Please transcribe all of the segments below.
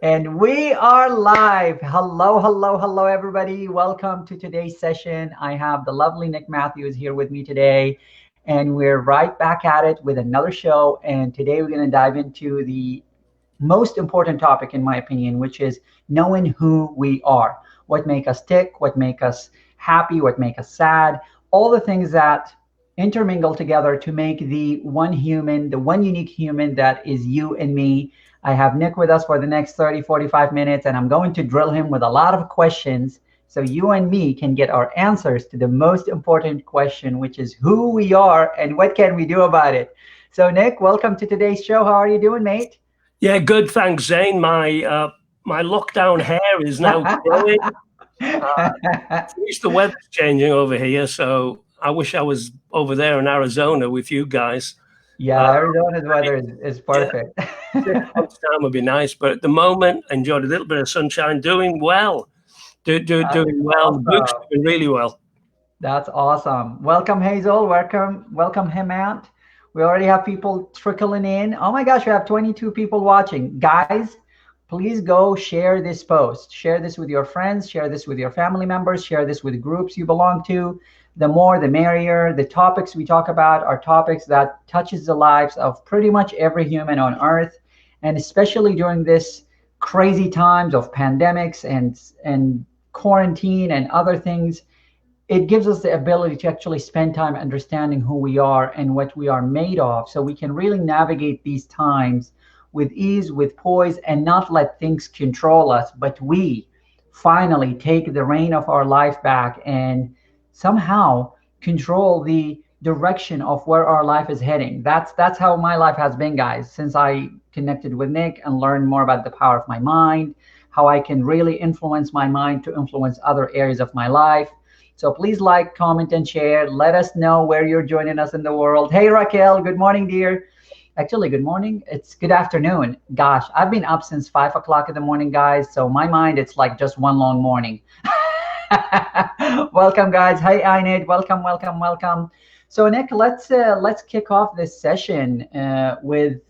And we are live. Hello, hello, hello, everybody. Welcome to today's session. I have the lovely Nick Matthews here with me today, and we're right back at it with another show. And today we're going to dive into the most important topic, in my opinion, which is knowing who we are, what make us tick, what make us happy, what make us sad, all the things that intermingle together to make the one human, the one unique human that is you and me. I have Nick with us for the next 30, 45 minutes, and I'm going to drill him with a lot of questions so you and me can get our answers to the most important question, which is who we are and what can we do about it. So, Nick, welcome to today's show. How are you doing, mate? Yeah, good. Thanks, Zane. My lockdown hair is now growing. At least the weather's changing over here, so I wish I was over there in Arizona with you guys. Yeah, Uh, Arizona's weather is yeah, perfect. 6 months time would be nice, but at the moment, enjoyed a little bit of sunshine. Doing well, That's doing well. The book's awesome. doing really well. That's awesome. Welcome, Hazel. Welcome, Hemant. We already have people trickling in. Oh my gosh, we have 22 people watching. Guys, please go share this post. Share this with your friends, share this with your family members, share this with groups you belong to. The more, the merrier. The topics we talk about are topics that touches the lives of pretty much every human on earth, and especially during this crazy times of pandemics and quarantine and other things. It gives us the ability to actually spend time understanding who we are and what we are made of so we can really navigate these times with ease, with poise, and not let things control us, but we finally take the reign of our life back and somehow control the direction of where our life is heading. That's how my life has been, guys, since I connected with Nick and learned more about the power of my mind, how I can really influence my mind to influence other areas of my life. So please like, comment, and share. Let us know where you're joining us in the world. Hey, Raquel, good morning, dear. Actually, good morning. It's good afternoon. Gosh, I've been up since 5 o'clock in the morning, guys. So my mind, it's like just one long morning. Welcome, guys. Hey, Einid. Welcome, welcome, welcome. So, Nick, let's kick off this session with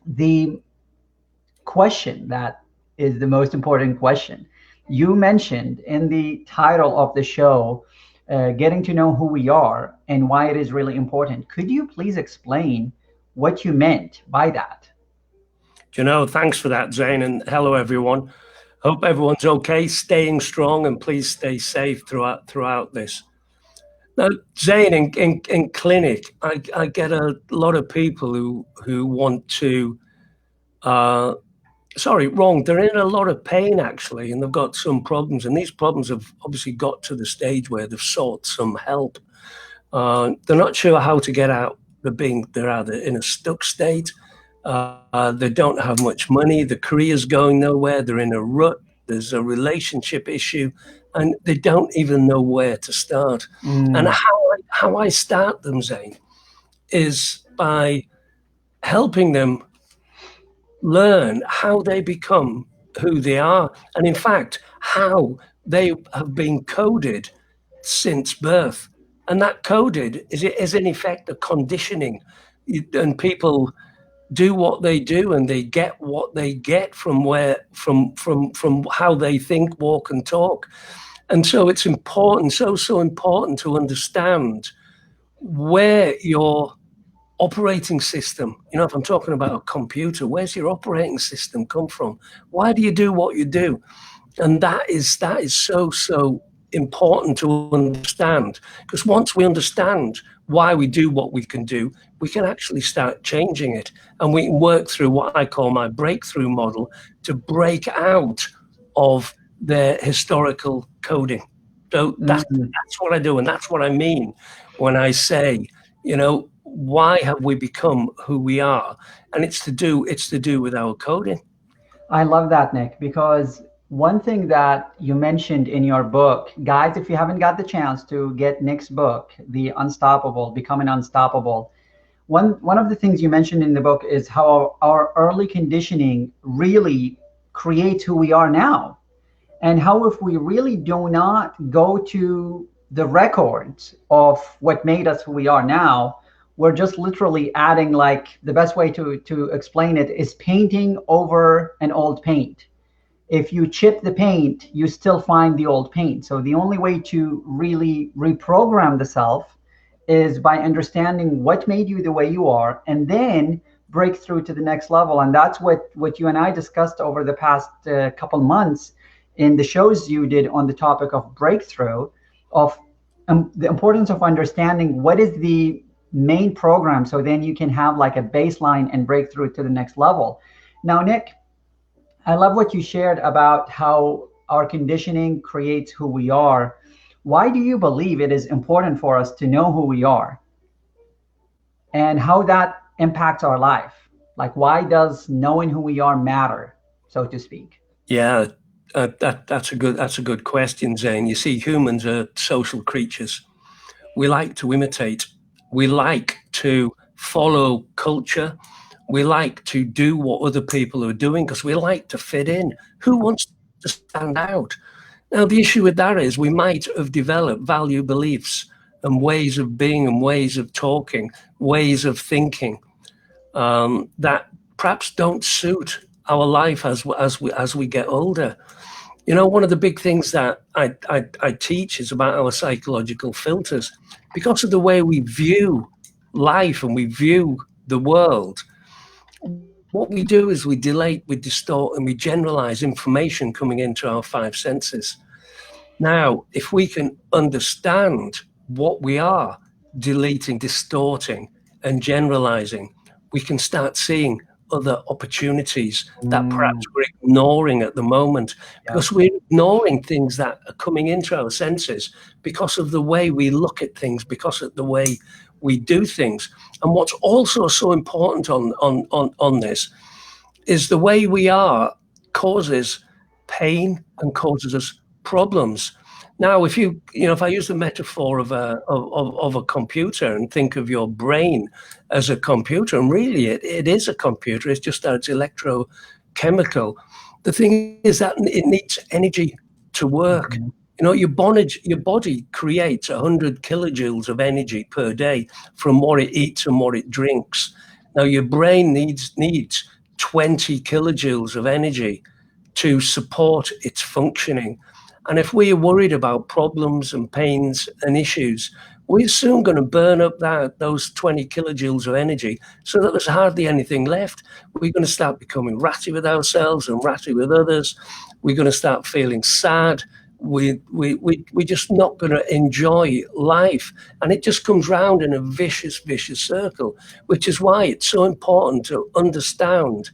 the question that is the most important question. You mentioned in the title of the show, getting to know who we are and why it is really important. Could you please explain what you meant by that? Thanks for that, Zane, and hello everyone. Hope everyone's okay, staying strong, and please stay safe throughout this. Now, Zane, in clinic, I get a lot of people who want to. Uh, Sorry, wrong. They're in a lot of pain actually, and they've got some problems, and these problems have obviously got to the stage where they've sought some help. They're not sure how to get out. They're either in a stuck state. They don't have much money. The career's going nowhere. They're in a rut. There's a relationship issue, and they don't even know where to start. And Mm, how I start them, Zane, is by helping them learn how they become who they are, and in fact, how they have been coded since birth. And that coded is in effect a conditioning. And people do what they do, and they get what they get from from how they think, walk, and talk. And so it's important, so important to understand where your operating system, if I'm talking about a computer, where's your operating system come from? Why do you do what you do? And that is so important to understand, because once we understand why we do what we can do, we can actually start changing it, and we can work through what I call my breakthrough model to break out of their historical coding. So mm. that's what I do, and that's what I mean when I say, why have we become who we are? And it's to do with our coding. I love that, Nick, because one thing that you mentioned in your book, guys, if you haven't got the chance to get Nick's book, The Unstoppable, Becoming Unstoppable, one of the things you mentioned in the book is how our early conditioning really creates who we are now, and how if we really do not go to the records of what made us who we are now, we're just literally adding, like, the best way to explain it is painting over an old paint. If you chip the paint, you still find the old paint. So the only way to really reprogram the self is by understanding what made you the way you are, and then break through to the next level. And that's what you and I discussed over the past couple months in the shows you did on the topic of breakthrough, of the importance of understanding what is the main program, so then you can have like a baseline and break through to the next level. Now, Nick, I love what you shared about how our conditioning creates who we are. Why do you believe it is important for us to know who we are and how that impacts our life? Like, why does knowing who we are matter, so to speak? Yeah, that's a good question, Zane. You see, humans are social creatures. We like to imitate. We like to follow culture. We like to do what other people are doing because we like to fit in. Who wants to stand out? Now, the issue with that is we might have developed value beliefs and ways of being and ways of talking, ways of thinking that perhaps don't suit our life as we get older. You know, one of the big things that I teach is about our psychological filters. Because of the way we view life and we view the world, what we do is we delete, we distort, and we generalize information coming into our five senses. Now, if we can understand what we are deleting, distorting, and generalizing, we can start seeing other opportunities that perhaps we're ignoring at the moment, because we're ignoring things that are coming into our senses because of the way we look at things, because of the way we do things. And what's also so important on this is the way we are causes pain and causes us problems. Now, if I use the metaphor of a computer and think of your brain as a computer, and really it is a computer, it's just that it's electrochemical. The thing is that it needs energy to work. Mm-hmm. You know, your body creates 100 kilojoules of energy per day from what it eats and what it drinks. Now, your brain needs 20 kilojoules of energy to support its functioning. And if we're worried about problems and pains and issues, we're soon going to burn up those 20 kilojoules of energy so that there's hardly anything left. We're going to start becoming ratty with ourselves and ratty with others. We're going to start feeling sad. We're just not going to enjoy life. And it just comes round in a vicious circle, which is why it's so important to understand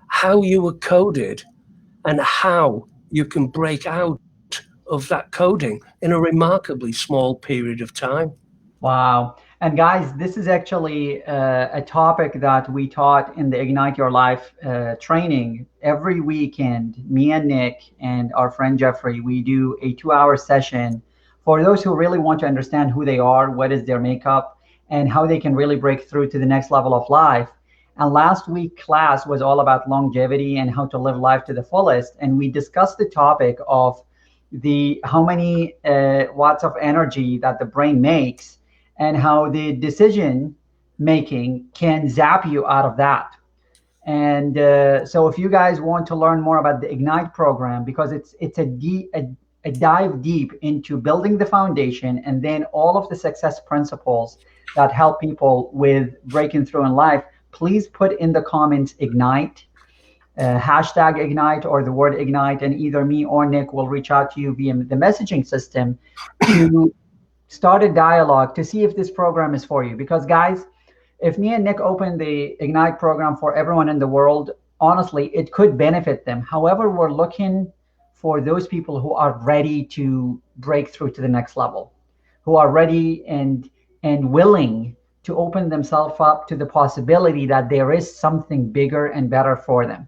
how you were coded and how you can break out of that coding in a remarkably small period of time. Wow. And guys, this is actually a topic that we taught in the Ignite Your Life training. Every weekend, me and Nick and our friend Jeffrey, we do a 2-hour session for those who really want to understand who they are, what is their makeup, and how they can really break through to the next level of life. And last week class was all about longevity and how to live life to the fullest. And we discussed the topic of how many watts of energy that the brain makes, and how the decision making can zap you out of that. And so if you guys want to learn more about the Ignite program, because it's a dive deep into building the foundation and then all of the success principles that help people with breaking through in life, please put in the comments Ignite, hashtag Ignite or the word Ignite, and either me or Nick will reach out to you via the messaging system to start a dialogue to see if this program is for you. Because guys, if me and Nick open the Ignite program for everyone in the world, honestly, it could benefit them. However, we're looking for those people who are ready to break through to the next level, who are ready and willing to open themselves up to the possibility that there is something bigger and better for them.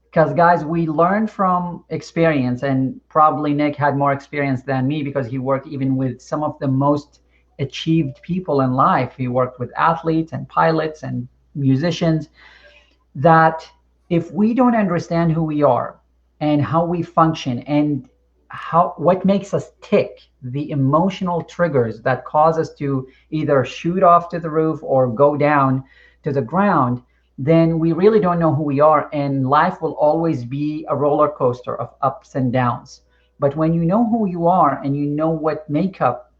Because guys, we learn from experience, and probably Nick had more experience than me because he worked even with some of the most achieved people in life. He worked with athletes and pilots and musicians, that if we don't understand who we are and how we function and what makes us tick, the emotional triggers that cause us to either shoot off to the roof or go down to the ground, then we really don't know who we are. And life will always be a roller coaster of ups and downs. But when you know who you are and you know what makeup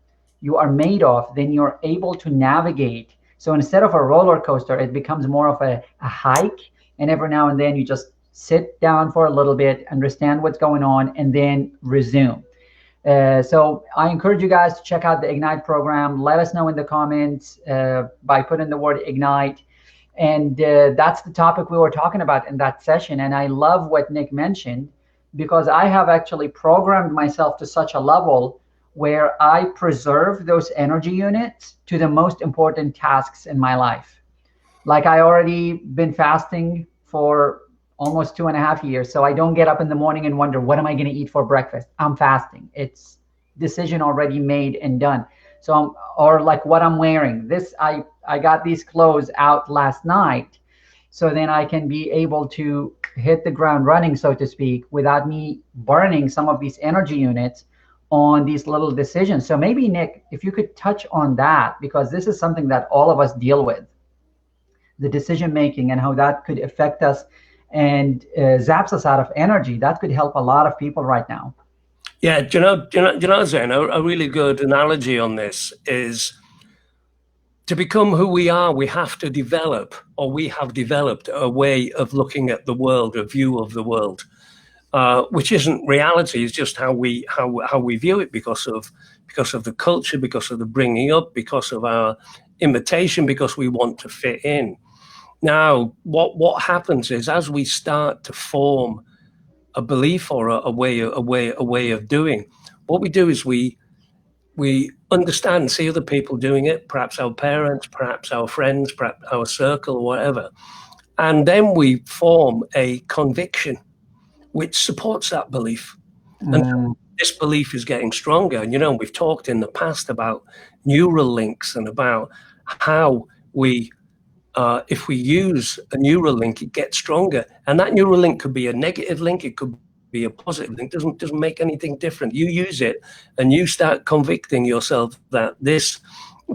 you are made of, then you're able to navigate. So instead of a roller coaster, it becomes more of a hike. And every now and then you just sit down for a little bit, understand what's going on, and then resume. So I encourage you guys to check out the Ignite program. Let us know in the comments by putting the word Ignite. And that's the topic we were talking about in that session. And I love what Nick mentioned, because I have actually programmed myself to such a level where I preserve those energy units to the most important tasks in my life. Like I already been fasting for almost 2.5 years. So I don't get up in the morning and wonder, what am I going to eat for breakfast? I'm fasting. It's decision already made and done. So or like what I'm wearing. I got these clothes out last night. So then I can be able to hit the ground running, so to speak, without me burning some of these energy units on these little decisions. So maybe Nick, if you could touch on that, because this is something that all of us deal with, the decision making and how that could affect us and zaps us out of energy. That could help a lot of people right now. Yeah, Zain, a really good analogy on this is, to become who we are, we have to develop, or we have developed a way of looking at the world, a view of the world, which isn't reality. It's just how we view it because of the culture, because of the bringing up, because of our imitation, because we want to fit in. Now, what happens is, as we start to form a belief or a way of doing, what we do is we understand and see other people doing it, perhaps our parents, perhaps our friends, perhaps our circle, or whatever, and then we form a conviction which supports that belief. And this belief is getting stronger. And we've talked in the past about neural links and about how we if we use a neural link, it gets stronger. And that neural link could be a negative link, it could be a positive link. Doesn't make anything different. You use it and you start convicting yourself that this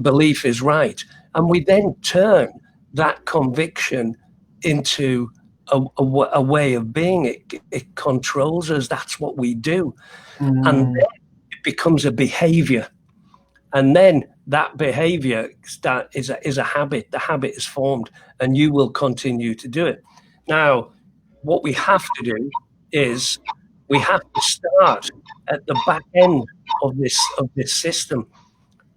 belief is right. And we then turn that conviction into a way of being. It controls us. That's what we do. And then it becomes a behavior. And then that behavior is a habit. The habit is formed, and you will continue to do it. Now, what we have to do is we have to start at the back end of this system.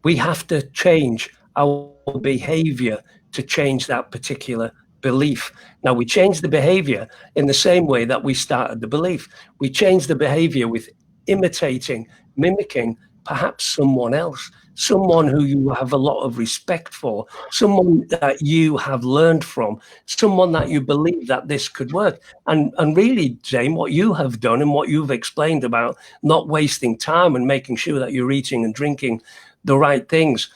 We have to change our behavior to change that particular belief. Now, we change the behavior in the same way that we started the belief. We change the behavior with imitating, mimicking perhaps someone else, someone who you have a lot of respect for, someone that you have learned from, someone that you believe that this could work. And really, Zain, what you have done and what you've explained about not wasting time and making sure that you're eating and drinking the right things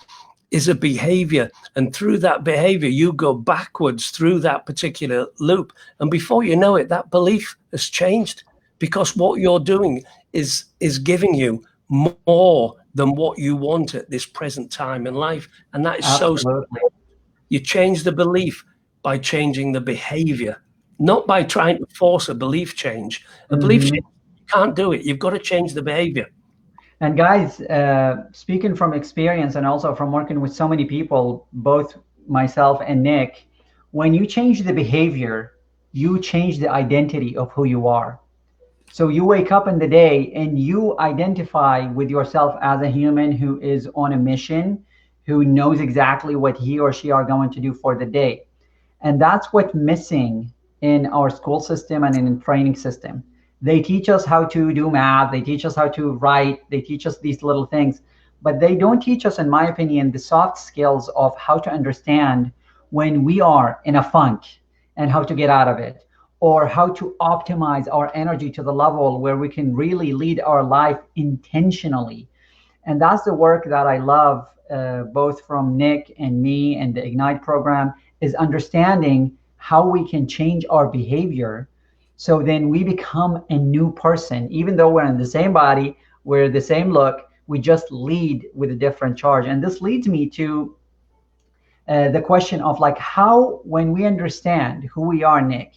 is a behavior. And through that behavior, you go backwards through that particular loop. And before you know it, that belief has changed, because what you're doing is giving you more than what you want at this present time in life. And that is Absolutely. So you change the belief by changing the behavior, not by trying to force a belief change. A belief change, you can't do it. You've got to change the behavior. And guys, speaking from experience and also from working with so many people, both myself and Nick, when you change the behavior, you change the identity of who you are. So you wake up in the day and you identify with yourself as a human who is on a mission, who knows exactly what he or she are going to do for the day. And that's what's missing in our school system and in the training system. They teach us how to do math, they teach us how to write, they teach us these little things, but they don't teach us, in my opinion, the soft skills of how to understand when we are in a funk and how to get out of it, or how to optimize our energy to the level where we can really lead our life intentionally. And that's the work that I love, both from Nick and me and the Ignite program, is understanding how we can change our behavior So then we become a new person, even though we're in the same body, we're the same look, we just lead with a different charge. And this leads me to the question of like how, when we understand who we are, Nick,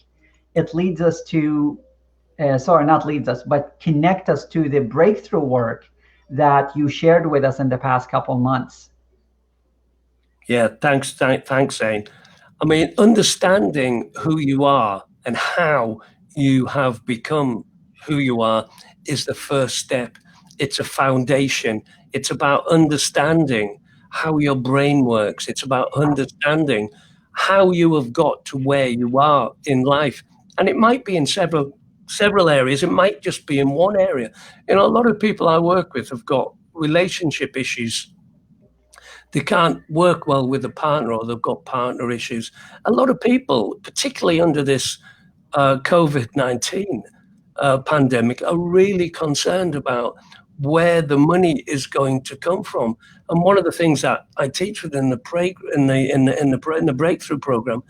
it leads us to, sorry, not leads us, but connect us to the breakthrough work that you shared with us in the past couple months. Yeah, thanks, Zane. I mean, understanding who you are and how you have become who you are is the first step. It's a foundation. It's about understanding how your brain works. It's about understanding how you have got to where you are in life. And it might be in several areas. It might just be in one area. You know, a lot of people I work with have got relationship issues. They can't work well with a partner, or they've got partner issues. A lot of people, particularly under this COVID-19 pandemic, are really concerned about where the money is going to come from. And one of the things that I teach within the breakthrough program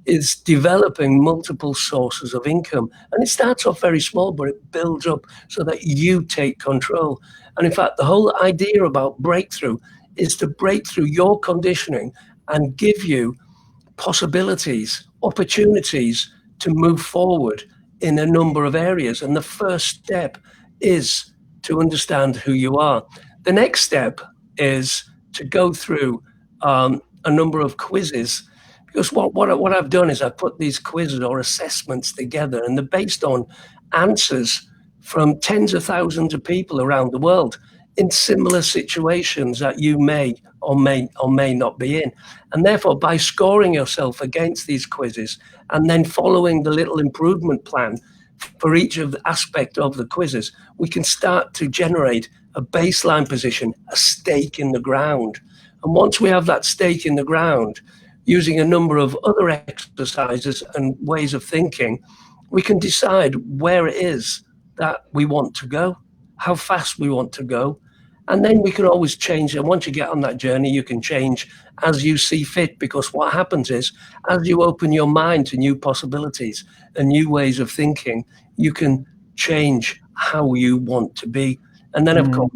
is developing multiple sources of income. And it starts off very small, but it builds up so that you take control. And in fact, the whole idea about breakthrough is to break through your conditioning and give you possibilities, opportunities to move forward in a number of areas. And the first step is to understand who you are. The next step is to go through a number of quizzes, because what I've done is I've put these quizzes or assessments together, and they're based on answers from tens of thousands of people around the world in similar situations that you may or may not be in. And therefore, by scoring yourself against these quizzes and then following the little improvement plan for each of the aspect of the quizzes, we can start to generate a baseline position, a stake in the ground. And once we have that stake in the ground, using a number of other exercises and ways of thinking, we can decide where it is that we want to go, how fast we want to go. And then we can always change. And once you get on that journey, you can change as you see fit, because what happens is, as you open your mind to new possibilities and new ways of thinking, you can change how you want to be. And then, of course,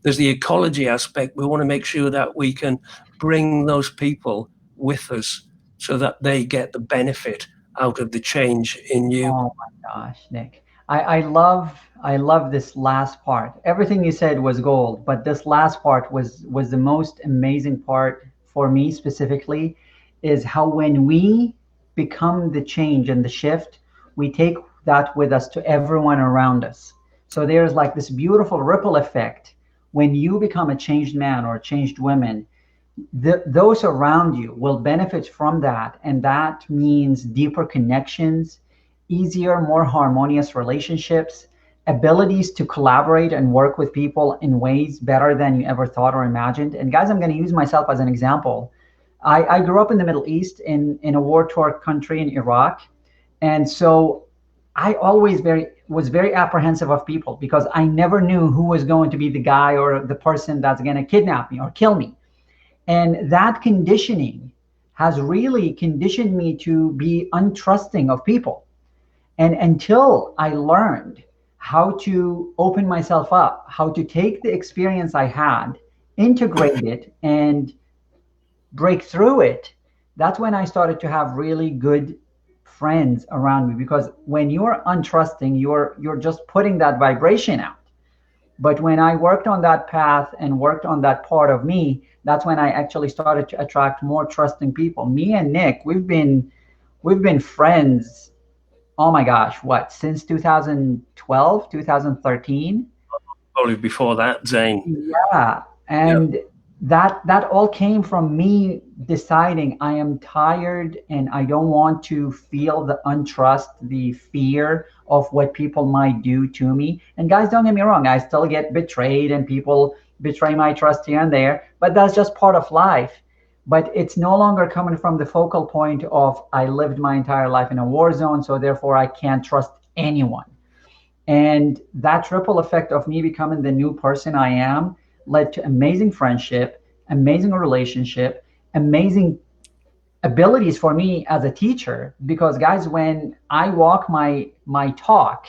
there's the ecology aspect. We want to make sure that we can bring those people with us so that they get the benefit out of the change in you. Oh my gosh, Nick. I love this last part. Everything you said was gold, but this last part was the most amazing part for me specifically, is how when we become the change and the shift, we take that with us to everyone around us. So there's like this beautiful ripple effect. When you become a changed man or a changed woman, those around you will benefit from that. And that means deeper connections, easier, more harmonious relationships, abilities to collaborate and work with people in ways better than you ever thought or imagined. And guys, I'm going to use myself as an example. I grew up in the Middle East in a war-torn country in Iraq. And so I always was very apprehensive of people, because I never knew who was going to be the guy or the person that's going to kidnap me or kill me. And that conditioning has really conditioned me to be untrusting of people. And until I learned how to open myself up, how to take the experience I had, integrate it, and break through it, that's when I started to have really good friends around me. Because when you're untrusting, you're just putting that vibration out. But when I worked on that path and worked on that part of me, that's when I actually started to attract more trusting people. Me and Nick, we've been friends, oh my gosh, what, since 2012, 2013? Probably before that, Zane. Yeah. And that all came from me deciding I am tired and I don't want to feel the untrust, the fear of what people might do to me. And guys, don't get me wrong, I still get betrayed and people betray my trust here and there, but that's just part of life. But it's no longer coming from the focal point of I lived my entire life in a war zone, so therefore I can't trust anyone. And that ripple effect of me becoming the new person I am led to amazing friendship, amazing relationship, amazing abilities for me as a teacher, because guys, when I walk my talk,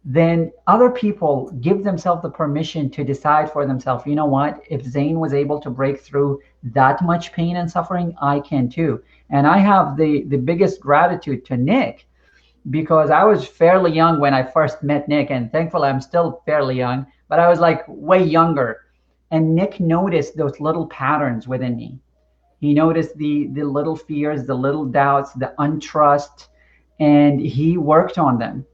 then other people give themselves the permission to decide for themselves, you know what, if Zane was able to break through that much pain and suffering, I can too. And I have the biggest gratitude to Nick, because I was fairly young when I first met Nick, and thankfully I'm still fairly young, but I was like way younger. And Nick noticed those little patterns within me. He noticed the little fears, the little doubts, the untrust, and he worked on them.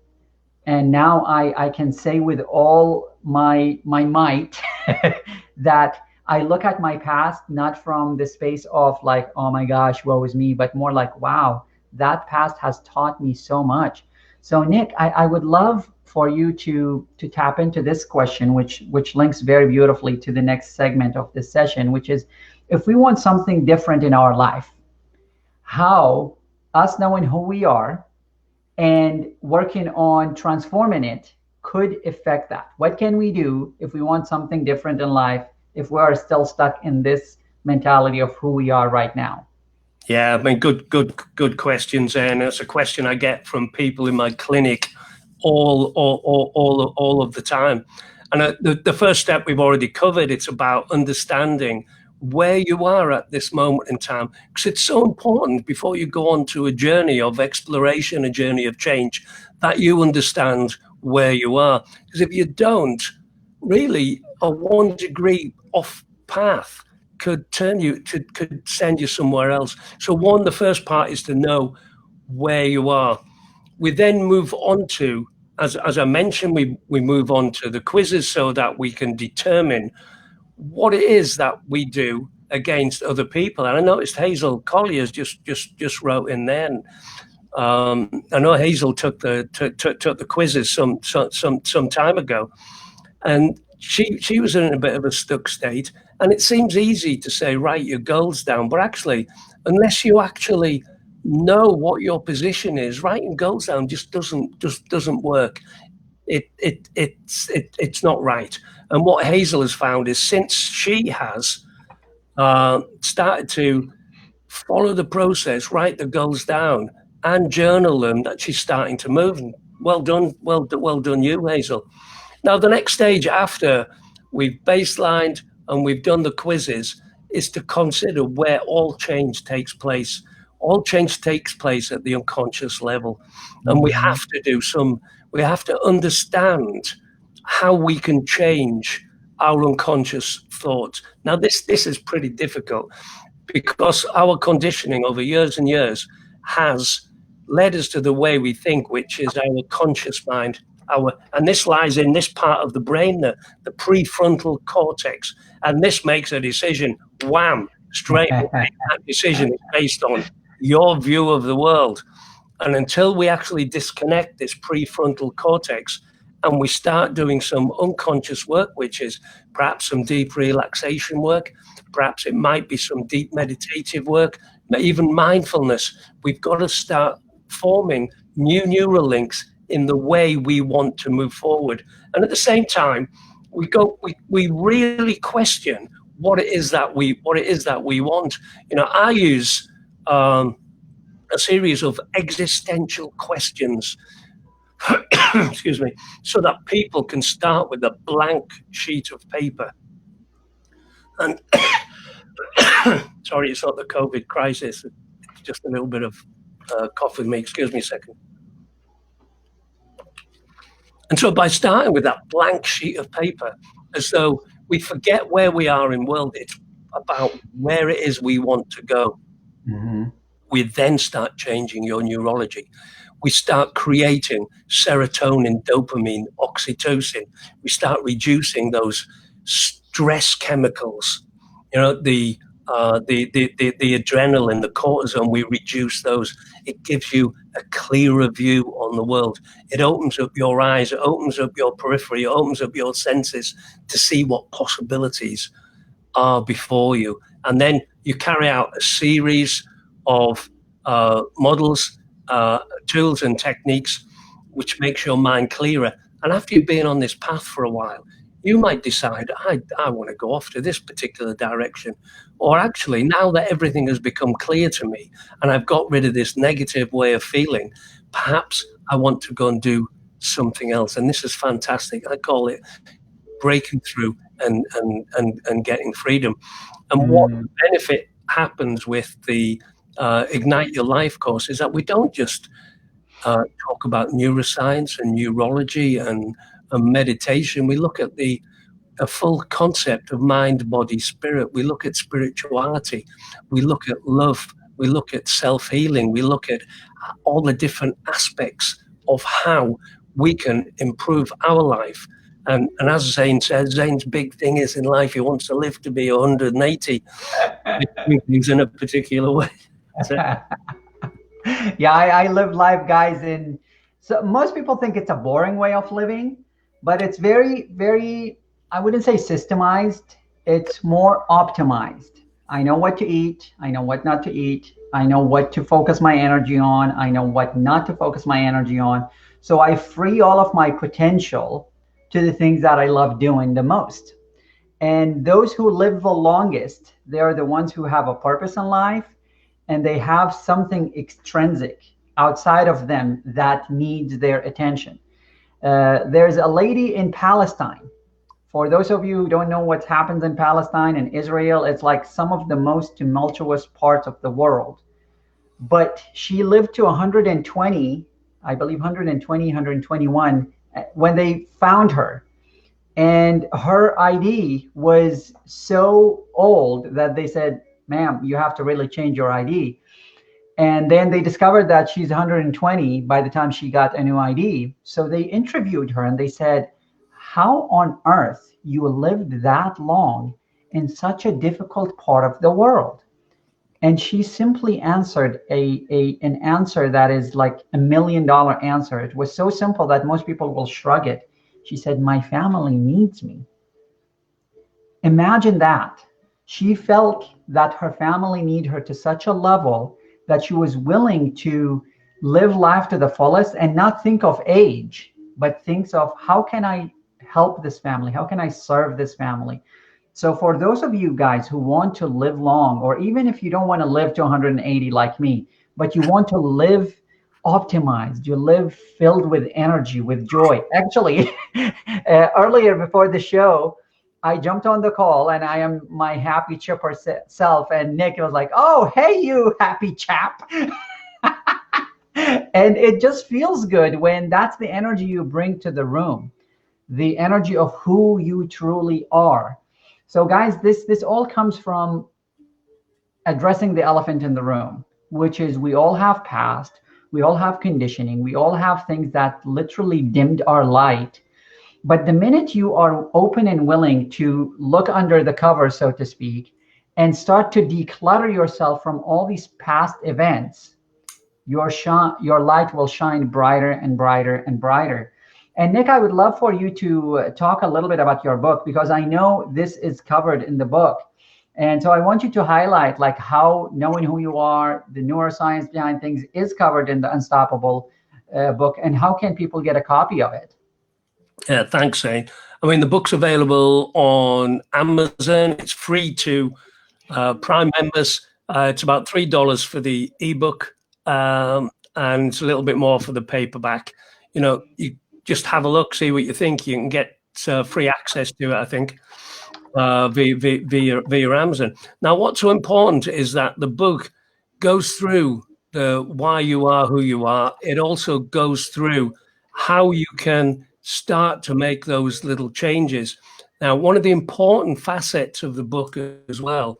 And now I can say with all my might that I look at my past not from the space of like, oh my gosh, woe is me, but more like, wow, that past has taught me so much. So Nick, I would love for you to tap into this question, which links very beautifully to the next segment of this session, which is, if we want something different in our life, how us knowing who we are and working on transforming it could affect that. What can we do if we want something different in life, if we are still stuck in this mentality of who we are right now? Yeah, I mean, good questions, and it's a question I get from people in my clinic all of the time. And the first step we've already covered. It's about understanding where you are at this moment in time, because it's so important before you go on to a journey of exploration, a journey of change, that you understand where you are. Because if you don't, really, a 1 degree off path could could send you somewhere else. So the first part is to know where you are. We then move on to, as I mentioned, we move on to the quizzes so that we can determine what it is that we do against other people. And I noticed Hazel Collier's just wrote in there. And, I know Hazel took the quizzes some time ago, and she was in a bit of a stuck state. And it seems easy to say, write your goals down, but actually, unless you actually know what your position is, writing goals down just doesn't work. It's not right. And what Hazel has found is, since she has started to follow the process, write the goals down, and journal them, that she's starting to move. And well done you, Hazel. Now, the next stage after we've baselined and we've done the quizzes is to consider where all change takes place. All change takes place at the unconscious level. And we have to understand how we can change our unconscious thoughts. Now, this is pretty difficult, because our conditioning over years and years has led us to the way we think, which is our conscious mind. And this lies in this part of the brain, the prefrontal cortex. And this makes a decision, wham, straight away. That decision is based on your view of the world. And until we actually disconnect this prefrontal cortex and we start doing some unconscious work, which is perhaps some deep relaxation work, perhaps it might be some deep meditative work, even mindfulness, we've got to start forming new neural links in the way we want to move forward. And at the same time, we really question what it is that we want. You know, I use a series of existential questions, excuse me, so that people can start with a blank sheet of paper. And sorry, it's not the COVID crisis. It's just a little bit of cough with me. Excuse me a second. And so by starting with that blank sheet of paper, as though we forget where we are in the world, it's about where it is we want to go. Mm-hmm. We then start changing your neurology. We start creating serotonin, dopamine, oxytocin. We start reducing those stress chemicals. You know, the adrenaline, the cortisone, we reduce those. It gives you a clearer view on the world. It opens up your eyes, it opens up your periphery, it opens up your senses to see what possibilities are before you. And then you carry out a series of models, tools and techniques, which makes your mind clearer. And after you've been on this path for a while, You might decide, I want to go off to this particular direction. Or actually, now that everything has become clear to me and I've got rid of this negative way of feeling, perhaps I want to go and do something else. And this is fantastic. I call it breaking through and getting freedom. And what benefit happens with the Ignite Your Life course is that we don't just talk about neuroscience and neurology and meditation. We look at a full concept of mind, body, spirit. We look at spirituality. We look at love. We look at self-healing. We look at all the different aspects of how we can improve our life. And as Zane says, Zane's big thing is in life, he wants to live to be 180. He's in a particular way. Yeah, I live life, guys, in so most people think it's a boring way of living, but it's very, very, I wouldn't say systemized, it's more optimized. I know what to eat, I know what not to eat, I know what to focus my energy on, I know what not to focus my energy on. So I free all of my potential to the things that I love doing the most. And those who live the longest, they are the ones who have a purpose in life, and they have something extrinsic outside of them that needs their attention. There's a lady in Palestine. For those of you who don't know what happens in Palestine and Israel, it's like some of the most tumultuous parts of the world. But she lived to 120, I believe 120, 121, when they found her. And her ID was so old that they said, ma'am, you have to really change your ID. And then they discovered that she's 120 by the time she got a new ID. So they interviewed her and they said, how on earth you lived that long in such a difficult part of the world? And she simply answered an answer that is like $1 million answer. It was so simple that most people will shrug it. She said, my family needs me. Imagine that. She felt that her family needed her to such a level that she was willing to live life to the fullest and not think of age, but thinks of how can I help this family? How can I serve this family? So for those of you guys who want to live long, or even if you don't want to live to 180 like me, but you want to live optimized, you live filled with energy, with joy. Actually, earlier before the show, I jumped on the call and I am my happy chipper self. And Nick was like, oh, hey, you happy chap. And it just feels good when that's the energy you bring to the room, the energy of who you truly are. So guys, this all comes from addressing the elephant in the room, which is we all have past, we all have conditioning, we all have things that literally dimmed our light. But the minute you are open and willing to look under the cover, so to speak, and start to declutter yourself from all these past events, your light will shine brighter and brighter and brighter. And Nick, I would love for you to talk a little bit about your book, because I know this is covered in the book. And so I want you to highlight like how knowing who you are, the neuroscience behind things is covered in the Unstoppable book, and how can people get a copy of it? Yeah, thanks, Zane. I mean, the book's available on Amazon. It's free to Prime members. It's about $3 for the ebook, and it's a little bit more for the paperback. You know, you just have a look, see what you think. You can get free access to it, I think, via Amazon. Now, what's so important is that the book goes through the why you are who you are. It also goes through how you can start to make those little changes. Now, one of the important facets of the book as well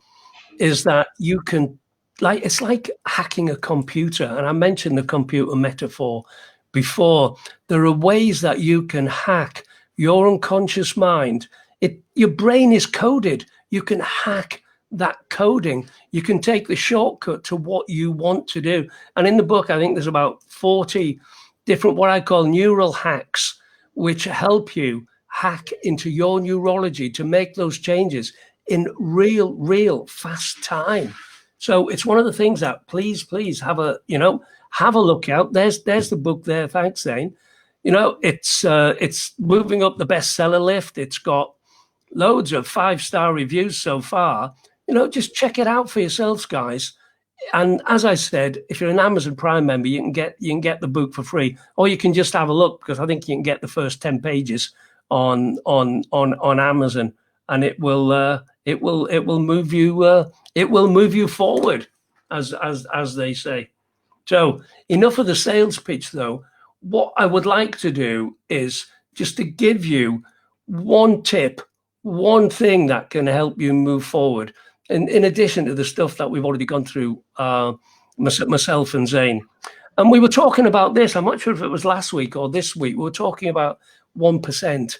is that you can, like, it's like hacking a computer. And I mentioned the computer metaphor before. There are ways that you can hack your unconscious mind. Your brain is coded. You can hack that coding. You can take the shortcut to what you want to do. And in the book, I think there's about 40 different, what I call neural hacks, which help you hack into your neurology to make those changes in real fast time. So it's one of the things that please have a look out. There's the book there. Thanks, Zane. It's moving up the bestseller list. It's got loads of 5-star reviews so far. Just check it out for yourselves, guys. And as I said, if you're an Amazon Prime member, you can get the book for free, or you can just have a look, because I think you can get the first 10 pages on Amazon, and it will move you forward, as they say. So enough of the sales pitch, though. What I would like to do is just to give you one tip, one thing that can help you move forward. In addition to the stuff that we've already gone through, myself and Zane. And we were talking about this, I'm not sure if it was last week or this week, we were talking about 1%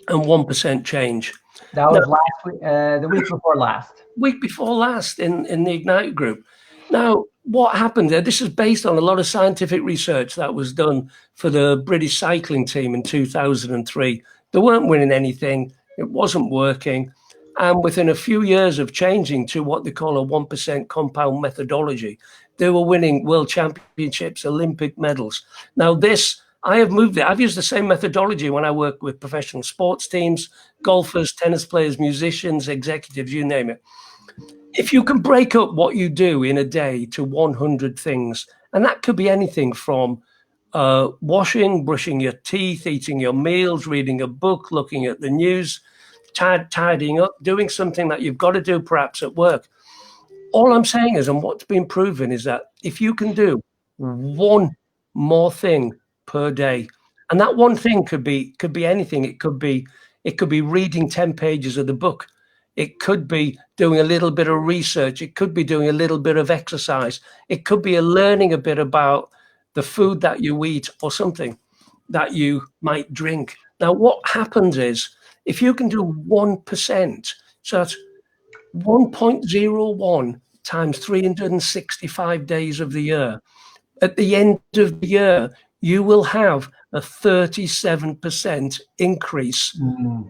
and 1% change. That was last week, the week before last. Week before last in the Ignite group. Now, what happened there, this is based on a lot of scientific research that was done for the British cycling team in 2003. They weren't winning anything, it wasn't working. And within a few years of changing to what they call a 1% compound methodology, they were winning world championships, Olympic medals. Now I have moved it. I've used the same methodology when I work with professional sports teams, golfers, tennis players, musicians, executives, you name it. If you can break up what you do in a day to 100 things, and that could be anything from washing, brushing your teeth, eating your meals, reading a book, looking at the news, tidying up, doing something that you've got to do perhaps at work. All I'm saying is, and what's been proven is that if you can do one more thing per day, and that one thing could be anything. It could be reading 10 pages of the book. It could be doing a little bit of research. It could be doing a little bit of exercise. It could be learning a bit about the food that you eat or something that you might drink. Now, what happens is, if you can do 1%, so that's 1.01 times 365 days of the year, at the end of the year, you will have a 37% increase in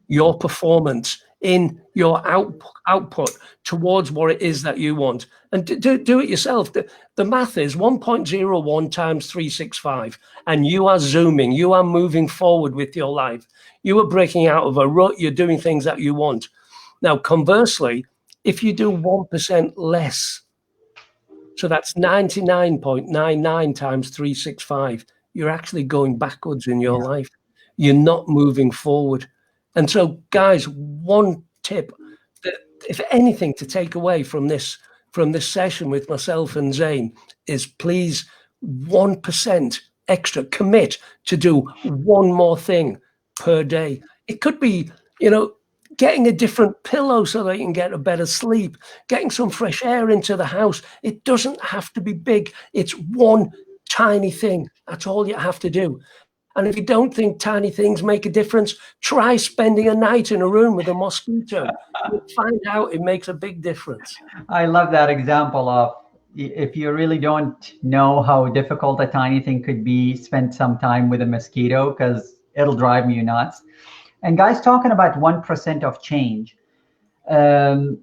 your performance, in your output towards what it is that you want. And do it yourself. The math is 1.01 times 365, and you are zooming, you are moving forward with your life. You are breaking out of a rut, you're doing things that you want. Now, conversely, if you do 1% less, so that's 99.99 times 365, you're actually going backwards in your life. You're not moving forward. And so, guys, one tip, that, if anything, to take away from this session with myself and Zane is, please, 1% extra. Commit to do one more thing per day. It could be, getting a different pillow so that you can get a better sleep, getting some fresh air into the house. It doesn't have to be big. It's one tiny thing. That's all you have to do. And if you don't think tiny things make a difference, try spending a night in a room with a mosquito. You'll find out it makes a big difference. I love that example of, if you really don't know how difficult a tiny thing could be, spend some time with a mosquito, because it'll drive you nuts. And guys, talking about 1% of change, where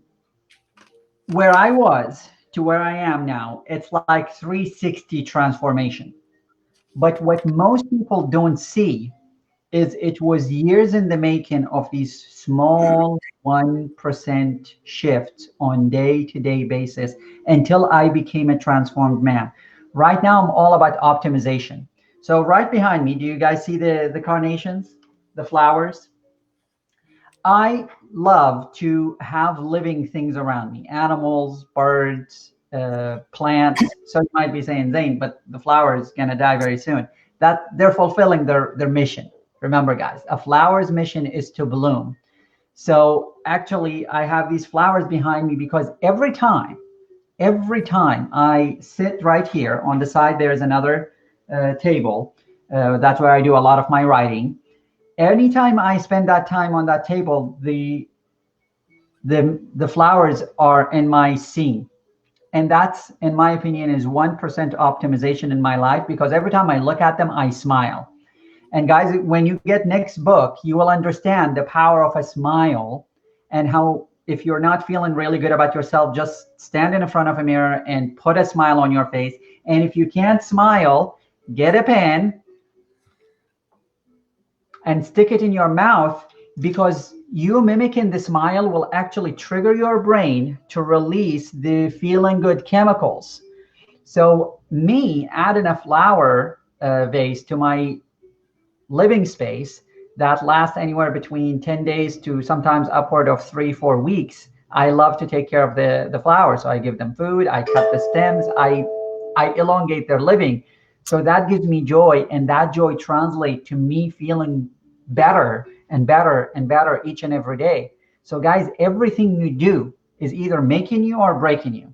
I was to where I am now, it's like 360 transformation. But what most people don't see is it was years in the making of these small 1% shifts on day-to-day basis until I became a transformed man. Right now, I'm all about optimization. So right behind me, do you guys see the carnations, the flowers? I love to have living things around me, animals, birds, plants. So you might be saying, Zane, but the flower is going to die very soon. That they're fulfilling their mission. Remember, guys, a flower's mission is to bloom. So actually, I have these flowers behind me because every time I sit right here on the side, there's another table. That's where I do a lot of my writing. Anytime I spend that time on that table, the flowers are in my scene. And that's, in my opinion, is 1% optimization in my life, because every time I look at them, I smile. And guys, when you get next book, you will understand the power of a smile, and how, if you're not feeling really good about yourself, just stand in front of a mirror and put a smile on your face. And if you can't smile, get a pen, and stick it in your mouth, because you mimicking the smile will actually trigger your brain to release the feeling good chemicals. So me adding a flower vase to my living space that lasts anywhere between 10 days to sometimes upward of 3-4 weeks. I love to take care of the flowers. So I give them food, I cut the stems, I elongate their living. So that gives me joy, and that joy translates to me feeling better and better and better each and every day. So guys, everything you do is either making you or breaking you.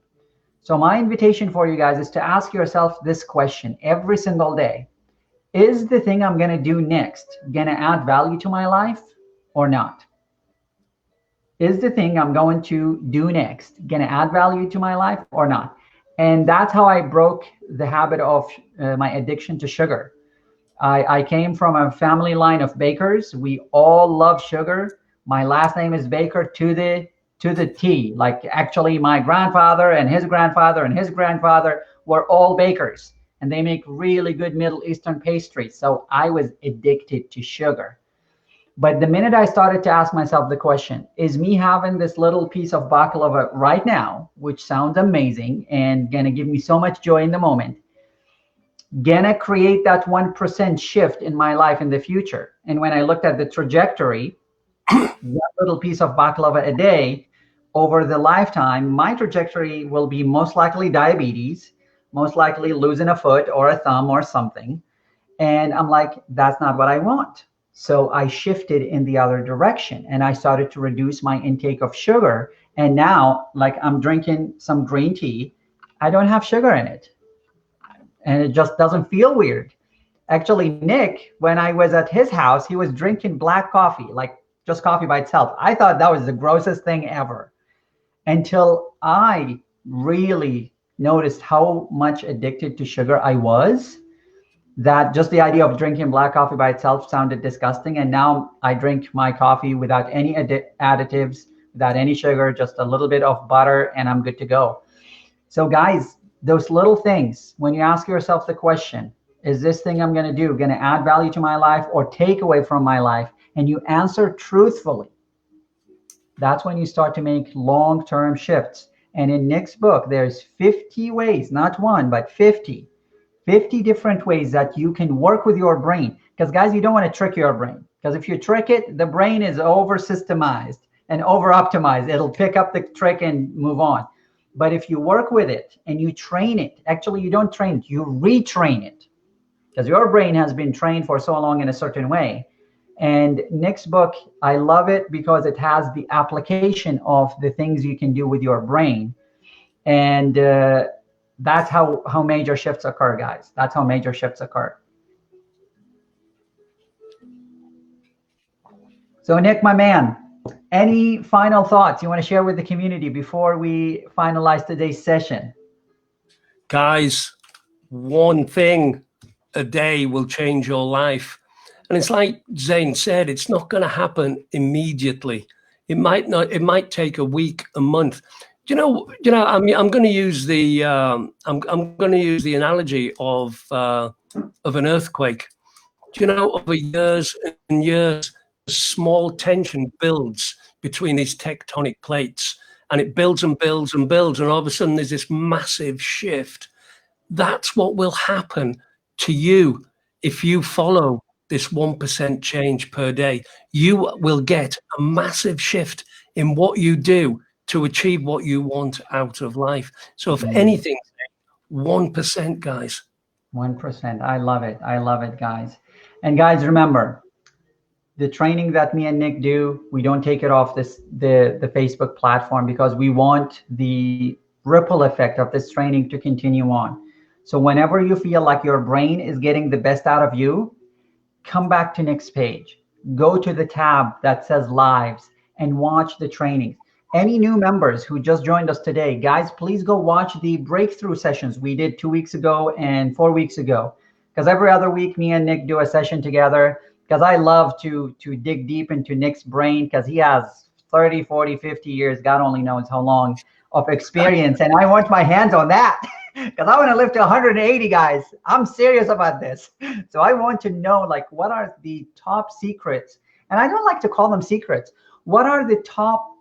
So my invitation for you guys is to ask yourself this question every single day. Is the thing I'm going to do next going to add value to my life or not? Is the thing I'm going to do next going to add value to my life or not? And that's how I broke the habit of my addiction to sugar. I came from a family line of bakers. We all love sugar. My last name is Baker to the T. Like actually my grandfather and his grandfather and his grandfather were all bakers, and they make really good Middle Eastern pastries. So I was addicted to sugar. But the minute I started to ask myself the question, is me having this little piece of baklava right now, which sounds amazing and gonna give me so much joy in the moment, gonna create that 1% shift in my life in the future? And when I looked at the trajectory, that little piece of baklava a day over the lifetime, my trajectory will be most likely diabetes, most likely losing a foot or a thumb or something. And I'm like, that's not what I want. So I shifted in the other direction, and I started to reduce my intake of sugar. And now, like, I'm drinking some green tea. I don't have sugar in it, and it just doesn't feel weird. Actually, Nick, when I was at his house, he was drinking black coffee, like just coffee by itself. I thought that was the grossest thing ever, until I really noticed how much addicted to sugar I was, that just the idea of drinking black coffee by itself sounded disgusting. And now I drink my coffee without any additives, without any sugar, just a little bit of butter, and I'm good to go. So guys, those little things, when you ask yourself the question, is this thing I'm going to do going to add value to my life or take away from my life? And you answer truthfully, that's when you start to make long-term shifts. And in Nick's book, there's 50 ways, not one, but 50 different ways that you can work with your brain. Because guys, you don't want to trick your brain. Because if you trick it, the brain is over systemized and over optimized. It'll pick up the trick and move on. But if you work with it and you train it, actually you don't train it, you retrain it. Because your brain has been trained for so long in a certain way. And Nick's book, I love it because it has the application of the things you can do with your brain. And that's how major shifts occur, guys. That's how major shifts occur. So Nick, my man, any final thoughts you want to share with the community before we finalize today's session? Guys, one thing a day will change your life. And it's like Zane said, it's not going to happen immediately. It might take a week, a month. I'm going to use the analogy of an earthquake. Over years and years, small tension builds between these tectonic plates, and it builds and builds and builds, and all of a sudden there's this massive shift. That's what will happen to you if you follow this 1% change per day. You will get a massive shift in what you do to achieve what you want out of life. So if anything, 1%, guys. 1%. I love it. I love it, guys. And guys, remember, the training that me and Nick do, we don't take it off the Facebook platform, because we want the ripple effect of this training to continue on. So whenever you feel like your brain is getting the best out of you, come back to Nick's page. Go to the tab that says lives and watch the trainings. Any new members who just joined us today, guys, please go watch the breakthrough sessions we did 2 weeks ago and 4 weeks ago. Because every other week, me and Nick do a session together, because I love to dig deep into Nick's brain, because he has 30, 40, 50 years, God only knows how long, of experience. And I want my hands on that. because I want to live to 180, guys. I'm serious about this. So I want to know, like, what are the top secrets? And I don't like to call them secrets. What are the top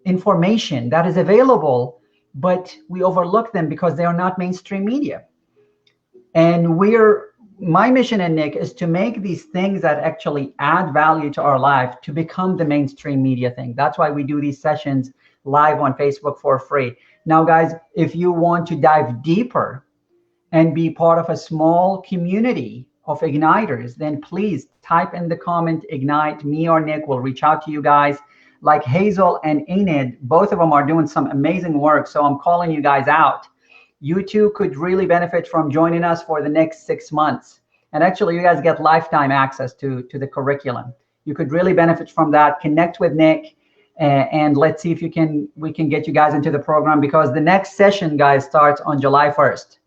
information that is available, but we overlook them because they are not mainstream media? And my mission and Nick is to make these things that actually add value to our life to become the mainstream media thing. That's why we do these sessions live on Facebook for free. Now, guys, if you want to dive deeper and be part of a small community of igniters, then please type in the comment ignite. Me or Nick will reach out to you guys. Like Hazel and Enid, both of them are doing some amazing work. So I'm calling you guys out. You too could really benefit from joining us for the next 6 months. And actually, you guys get lifetime access to the curriculum. You could really benefit from that. Connect with Nick, and let's see if we can get you guys into the program, because the next session, guys, starts on July 1st.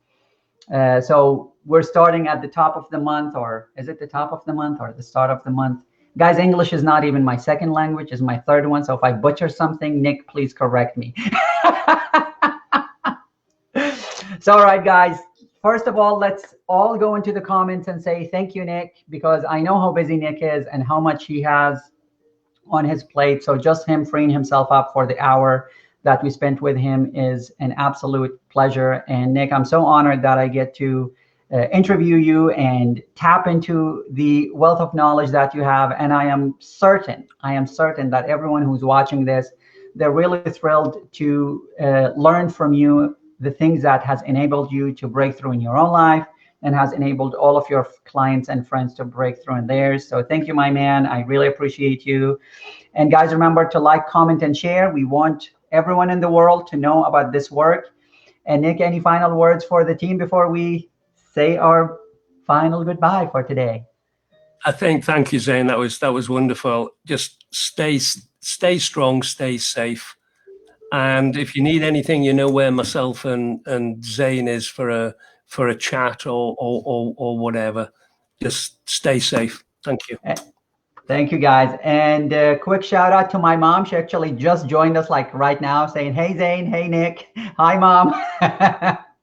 So we're starting at the top of the month, or is it the top of the month or the start of the month? Guys, English is not even my second language, it's my third one. So if I butcher something, Nick, please correct me. So, all right, guys, first of all, let's all go into the comments and say thank you, Nick, because I know how busy Nick is and how much he has on his plate. So just him freeing himself up for the hour that we spent with him is an absolute pleasure. And Nick, I'm so honored that I get to interview you and tap into the wealth of knowledge that you have. And I am certain that everyone who's watching this, they're really thrilled to learn from you the things that has enabled you to break through in your own life and has enabled all of your clients and friends to break through in theirs. So thank you, my man. I really appreciate you. And guys, remember to like, comment, and share. We want everyone in the world to know about this work. And Nick, any final words for the team before we say our final goodbye for today? Thank you, Zain. That was wonderful. Just stay strong, stay safe. And if you need anything, you know where myself and Zain is for a chat or whatever. Just stay safe. Thank you. Thank you, guys. And quick shout out to my mom. She actually just joined us like right now, saying, "Hey, Zain. Hey, Nick. Hi, Mom."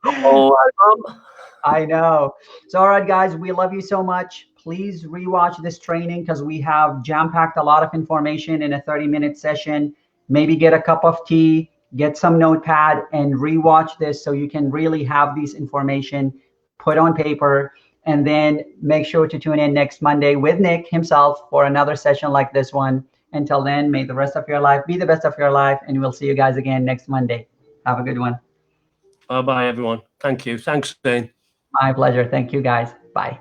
Oh, hi, Mom. I know. So, all right, guys, we love you so much. Please rewatch this training because we have jam-packed a lot of information in a 30-minute session. Maybe get a cup of tea, get some notepad, and rewatch this so you can really have these information put on paper. And then make sure to tune in next Monday with Nick himself for another session like this one. Until then, may the rest of your life be the best of your life, and we'll see you guys again next Monday. Have a good one. Bye-bye, everyone. Thank you. Thanks, Zain. My pleasure. Thank you, guys. Bye.